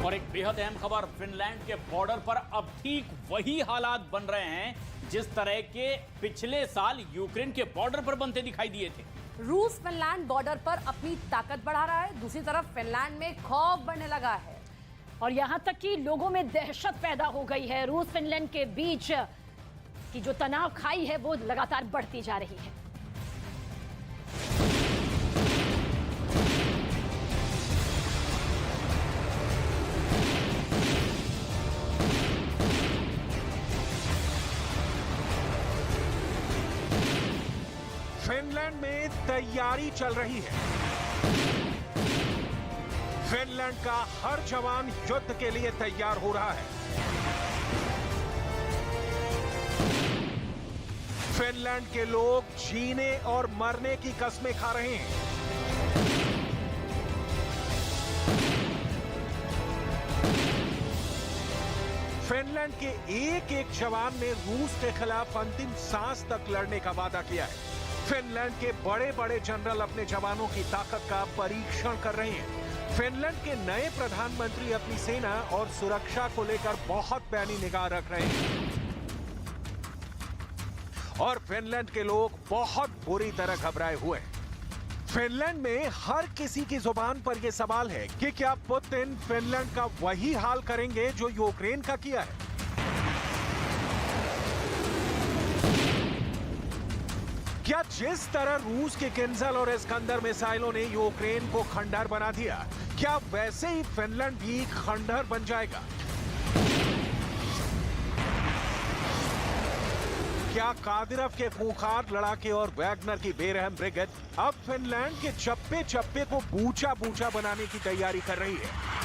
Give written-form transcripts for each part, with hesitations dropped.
और एक बेहद अहम खबर, फिनलैंड के बॉर्डर पर अब ठीक वही हालात बन रहे हैं जिस तरह के पिछले साल यूक्रेन के बॉर्डर पर बनते दिखाई दिए थे। रूस फिनलैंड बॉर्डर पर अपनी ताकत बढ़ा रहा है, दूसरी तरफ फिनलैंड में खौफ बढ़ने लगा है और यहां तक कि लोगों में दहशत पैदा हो गई है। रूस फिनलैंड के बीच की जो तनाव खाई है वो लगातार बढ़ती जा रही है। फिनलैंड में तैयारी चल रही है। फिनलैंड का हर जवान युद्ध के लिए तैयार हो रहा है। फिनलैंड के लोग जीने और मरने की कस्में खा रहे हैं। फिनलैंड के एक एक जवान ने रूस के खिलाफ अंतिम सांस तक लड़ने का वादा किया है। फिनलैंड के बड़े बड़े जनरल अपने जवानों की ताकत का परीक्षण कर रहे हैं। फिनलैंड के नए प्रधानमंत्री अपनी सेना और सुरक्षा को लेकर बहुत पैनी निगाह रख रहे हैं और फिनलैंड के लोग बहुत बुरी तरह घबराए हुए हैं। फिनलैंड में हर किसी की जुबान पर यह सवाल है कि क्या पुतिन फिनलैंड का वही हाल करेंगे जो यूक्रेन का किया है। क्या जिस तरह रूस के किंजल और इस्कंदर मिसाइलों ने यूक्रेन को खंडहर बना दिया, क्या वैसे ही फिनलैंड भी खंडहर बन जाएगा। क्या कादिरव के खूंखार लड़ाके और वैगनर की बेरहम ब्रिगेड अब फिनलैंड के चप्पे चप्पे को बूचा बूचा बनाने की तैयारी कर रही है।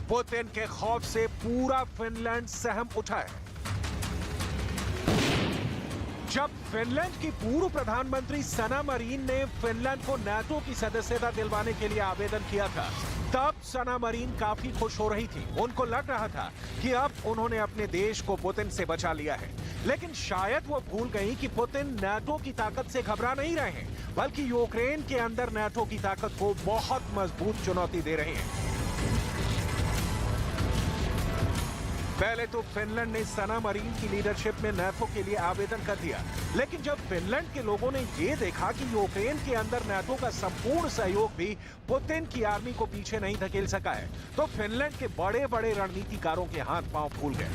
पुतिन के खौफ से पूरा फिनलैंड सहम उठा है। जब फिनलैंड की पूर्व प्रधानमंत्री सना मरीन ने फिनलैंड को नाटो की सदस्यता दिलवाने के लिए आवेदन किया था, तब सना मरीन काफी खुश हो रही थी। उनको लग रहा था कि अब उन्होंने अपने देश को पुतिन से बचा लिया है। लेकिन शायद वो भूल गई कि पुतिन नाटो की ताकत से घबरा नहीं रहे हैं, बल्कि यूक्रेन के अंदर नाटो की ताकत को बहुत मजबूत चुनौती दे रहे हैं। पहले तो फिनलैंड ने सना मरीन की लीडरशिप में नाटो के लिए आवेदन कर दिया, लेकिन जब फिनलैंड के लोगों ने ये देखा कि यूक्रेन के अंदर नाटो का संपूर्ण सहयोग भी पुतिन की आर्मी को पीछे नहीं धकेल सका है, तो फिनलैंड के बड़े बड़े रणनीतिकारों के हाथ पांव फूल गए।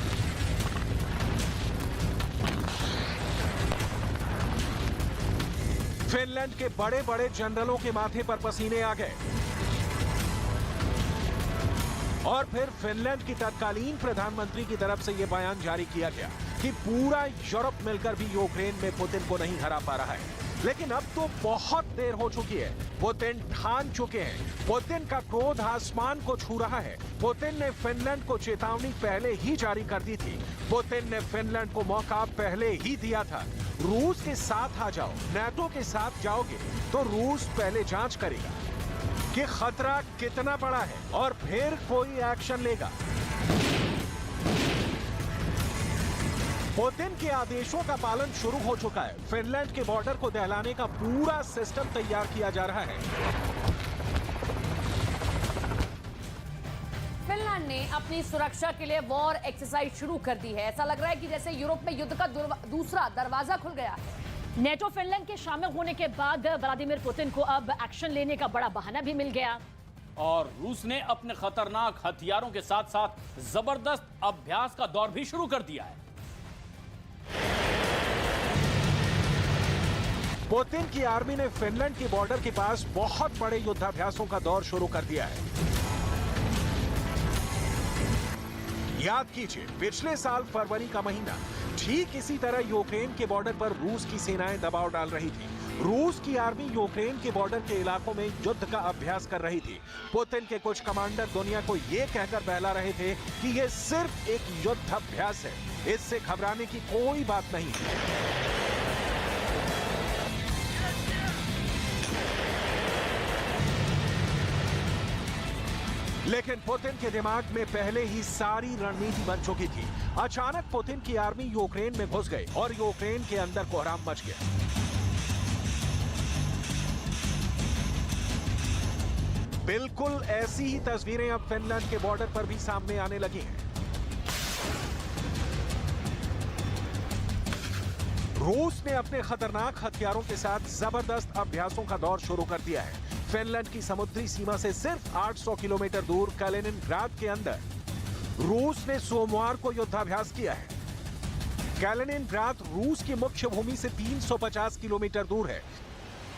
फिनलैंड के बड़े बड़े जनरलों के माथे पर पसीने आ गए और फिर फिनलैंड की तत्कालीन प्रधानमंत्री की तरफ से यह बयान जारी किया गया कि पूरा यूरोप मिलकर भी यूक्रेन में पुतिन को नहीं हरा पा रहा है। लेकिन अब तो बहुत देर हो चुकी है। पुतिन ठान चुके हैं। पुतिन का क्रोध आसमान को छू रहा है। पुतिन ने फिनलैंड को चेतावनी पहले ही जारी कर दी थी। पुतिन ने फिनलैंड को मौका पहले ही दिया था। रूस के साथ आ जाओ, नाटो के साथ जाओगे तो रूस पहले जांच करेगा कि खतरा कितना बड़ा है और फिर कोई एक्शन लेगा। पुतिन के आदेशों का पालन शुरू हो चुका है। फिनलैंड के बॉर्डर को दहलाने का पूरा सिस्टम तैयार किया जा रहा है। फिनलैंड ने अपनी सुरक्षा के लिए वॉर एक्सरसाइज शुरू कर दी है। ऐसा लग रहा है कि जैसे यूरोप में युद्ध का दूसरा दरवाजा खुल गया है। नेटो फिनलैंड के शामिल होने के बाद व्लादिमीर पुतिन को अब एक्शन लेने का बड़ा बहाना भी मिल गया और रूस ने अपने खतरनाक हथियारों के साथ साथ जबरदस्त अभ्यास का दौर भी शुरू कर दिया है। पुतिन की आर्मी ने फिनलैंड के बॉर्डर के पास बहुत बड़े युद्धाभ्यासों का दौर शुरू कर दिया है। याद कीजिए, पिछले साल फरवरी का महीना ठीक इसी तरह यूक्रेन के बॉर्डर पर रूस की सेनाएं दबाव डाल रही थी। रूस की आर्मी यूक्रेन के बॉर्डर के इलाकों में युद्ध का अभ्यास कर रही थी। पुतिन के कुछ कमांडर दुनिया को यह कहकर बहला रहे थे कि यह सिर्फ एक युद्ध अभ्यास है, इससे घबराने की कोई बात नहीं है। लेकिन पुतिन के दिमाग में पहले ही सारी रणनीति बन चुकी थी। अचानक पुतिन की आर्मी यूक्रेन में घुस गई और यूक्रेन के अंदर कोहराम मच गया। बिल्कुल ऐसी ही तस्वीरें अब फिनलैंड के बॉर्डर पर भी सामने आने लगी हैं। रूस ने अपने खतरनाक हथियारों के साथ जबरदस्त अभ्यासों का दौर शुरू कर दिया है। फिनलैंड की समुद्री सीमा से सिर्फ 800 किलोमीटर दूर कैलिनिनग्राद के अंदर रूस ने सोमवार को युद्धाभ्यास किया है। कैलिनिनग्राद रूस की मुख्य भूमि से 350 किलोमीटर दूर है।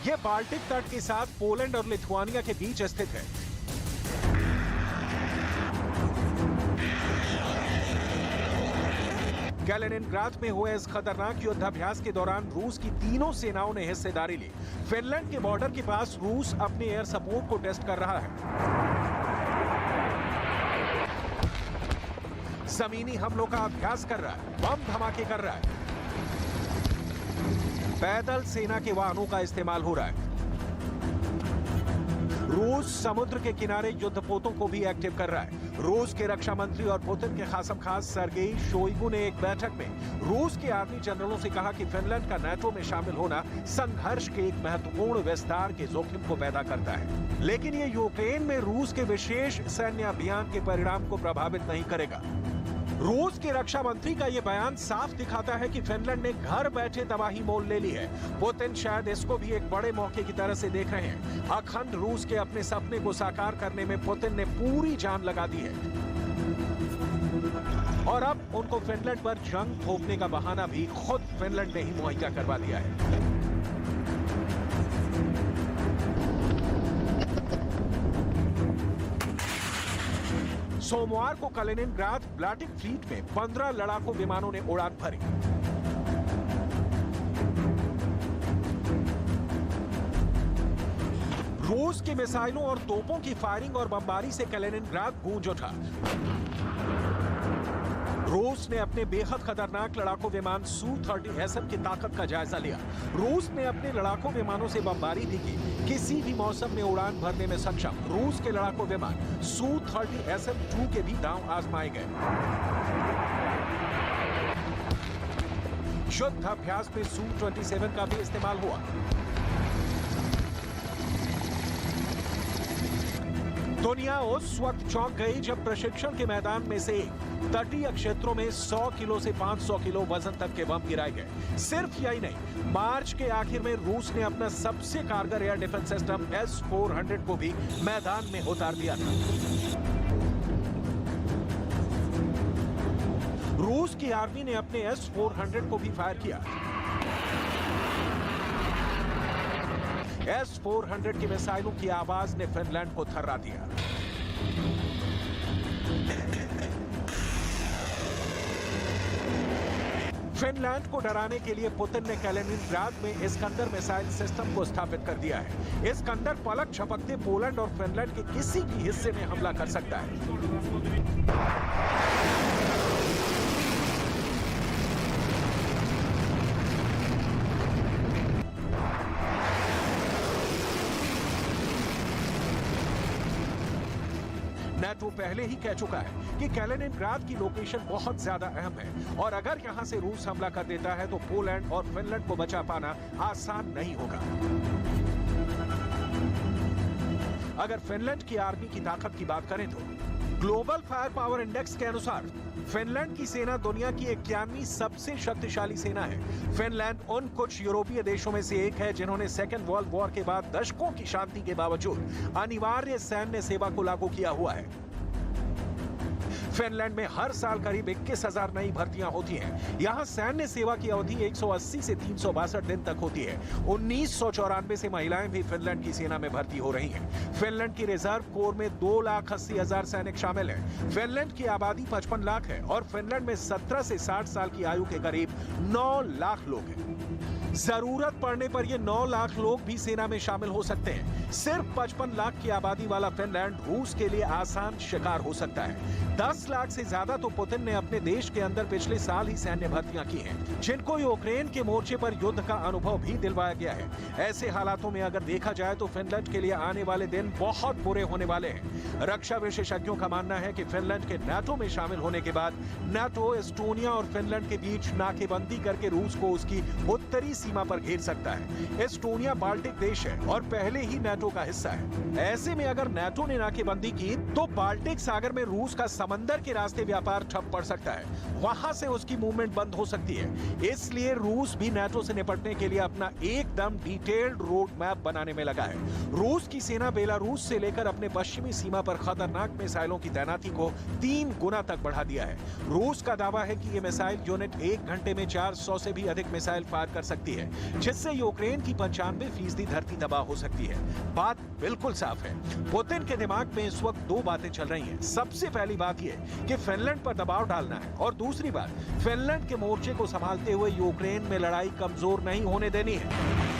यह बाल्टिक तट के साथ पोलैंड और लिथुआनिया के बीच स्थित है। कैलिनिनग्राद में हुए इस खतरनाक युद्धाभ्यास के दौरान रूस की तीनों सेनाओं ने हिस्सेदारी ली। फिनलैंड के बॉर्डर के पास रूस अपने एयर सपोर्ट को टेस्ट कर रहा है, जमीनी हमलों का अभ्यास कर रहा है, बम धमाके कर रहा है, पैदल सेना के वाहनों का इस्तेमाल हो रहा है। रूस समुद्र के किनारे युद्धपोतों को भी एक्टिव कर रहा है। रूस के रक्षा मंत्री और पुतिन के खासम खास सर्गेई शोइगु ने एक बैठक में रूस के आर्मी जनरलों से कहा कि फिनलैंड का नाटो में शामिल होना संघर्ष के एक महत्वपूर्ण विस्तार के जोखिम को पैदा करता है, लेकिन ये यूक्रेन में रूस के विशेष सैन्य अभियान के परिणाम को प्रभावित नहीं करेगा। रूस के रक्षा मंत्री का यह बयान साफ दिखाता है कि फिनलैंड ने घर बैठे तबाही मोल ले ली है। पुतिन शायद इसको भी एक बड़े मौके की तरह से देख रहे हैं। अखंड रूस के अपने सपने को साकार करने में पुतिन ने पूरी जान लगा दी है और अब उनको फिनलैंड पर जंग थोपने का बहाना भी खुद फिनलैंड ने ही मुहैया करवा दिया है। सोमवार को कैलिनिनग्राद बाल्टिक फ्लीट में 15 लड़ाकू विमानों ने उड़ान भरी। रूस के मिसाइलों और तोपों की फायरिंग और बमबारी से कैलिनिनग्राद गूंज उठा। रूस ने अपने बेहद खतरनाक लड़ाकू विमान Su-30SM की ताकत का जायजा लिया। रूस ने अपने लड़ाकू विमानों से बमबारी भी की। किसी भी मौसम में उड़ान भरने में सक्षम रूस के लड़ाकू विमान Su-30SM-2 के भी दांव आजमाए गए। युद्ध अभ्यास में Su-27 का भी इस्तेमाल हुआ। दुनिया उस वक्त चौंक गई जब प्रशिक्षण के मैदान में से तटीय क्षेत्रों में 100 किलो से 500 किलो वजन तक के बम गिराए गए। सिर्फ यही नहीं, मार्च के आखिर में रूस ने अपना सबसे कारगर एयर डिफेंस सिस्टम S-400 को भी मैदान में उतार दिया था। रूस की आर्मी ने अपने S-400 को भी फायर किया। S-400 की मिसाइलों की आवाज ने फिनलैंड को थर्रा दिया। फिनलैंड को डराने के लिए पुतिन ने कैलिनिनग्राद में इस्कंदर मिसाइल सिस्टम को स्थापित कर दिया है। इस्कंदर पलक झपकते पोलैंड और फिनलैंड के किसी भी हिस्से में हमला कर सकता है। नाटो पहले ही कह चुका है कि कैलिनिनग्राद की लोकेशन बहुत ज्यादा अहम है और अगर यहां से रूस हमला कर देता है तो पोलैंड और फिनलैंड को बचा पाना आसान नहीं होगा। अगर फिनलैंड की आर्मी की ताकत की बात करें तो ग्लोबल फायर पावर इंडेक्स के अनुसार फिनलैंड की सेना दुनिया की 91वीं सबसे शक्तिशाली सेना है। फिनलैंड उन कुछ यूरोपीय देशों में से एक है जिन्होंने सेकेंड वर्ल्ड वॉर के बाद दशकों की शांति के बावजूद अनिवार्य सैन्य सेवा को लागू किया हुआ है। फिनलैंड में हर साल करीब 21,000 नई भर्तियां होती हैं। यहाँ सैन्य सेवा की अवधि 180 से 362 दिन तक होती है। 1994 से महिलाएं भी फिनलैंड की सेना में भर्ती हो रही हैं। फिनलैंड की रिजर्व कोर में 2,80,000 सैनिक शामिल हैं। फिनलैंड की आबादी 55 लाख है और फिनलैंड में 17 से 60 साल की आयु के करीब 9 लाख लोग हैं। जरूरत पड़ने पर ये 9 लाख लोग भी सेना में शामिल हो सकते हैं। सिर्फ 55 लाख की आबादी वाला फिनलैंड रूस के लिए आसान शिकार हो सकता है। 10 20 लाख से ज्यादा तो पुतिन ने अपने देश के अंदर पिछले साल ही सैन्य भर्तियां की हैं, जिनको यूक्रेन के मोर्चे पर युद्ध का अनुभव भी दिलवाया गया है। ऐसे हालातों में अगर देखा जाए तो फिनलैंड के लिए आने वाले दिन बहुत बुरे होने वाले हैं। रक्षा विशेषज्ञों का मानना है कि फिनलैंड के नाटो में शामिल होने के बाद नाटो एस्टोनिया और फिनलैंड के बीच नाकेबंदी करके रूस को उसकी उत्तरी सीमा पर घेर सकता है। एस्टोनिया बाल्टिक देश है और पहले ही नाटो का हिस्सा है। ऐसे में अगर नाटो ने नाकेबंदी की तो बाल्टिक सागर में रूस का समंदर के रास्ते व्यापार ठप पड़ सकता है, वहां से उसकी मूवमेंट बंद हो सकती है। इसलिए रूस भी नाटो से निपटने के लिए अपना एकदम डिटेल्ड रोड मैप बनाने में लगा है। रूस की सेना बेलारूस से लेकर अपने पश्चिमी सीमा पर खतरनाक मिसाइलों की तैनाती को 3 गुना तक बढ़ा दिया है। रूस का दावा है कि ये मिसाइल यूनिट 1 घंटे में 400 से भी अधिक मिसाइल फायर कर सकती है, जिससे यूक्रेन की 95% धरती तबाह हो सकती है। बात बिल्कुल साफ है, पुतिन के दिमाग में इस वक्त 2 बातें चल रही हैं। सबसे पहली बात यह कि फिनलैंड पर दबाव डालना है और दूसरी बात फिनलैंड के मोर्चे को संभालते हुए यूक्रेन में लड़ाई कमजोर नहीं होने देनी है।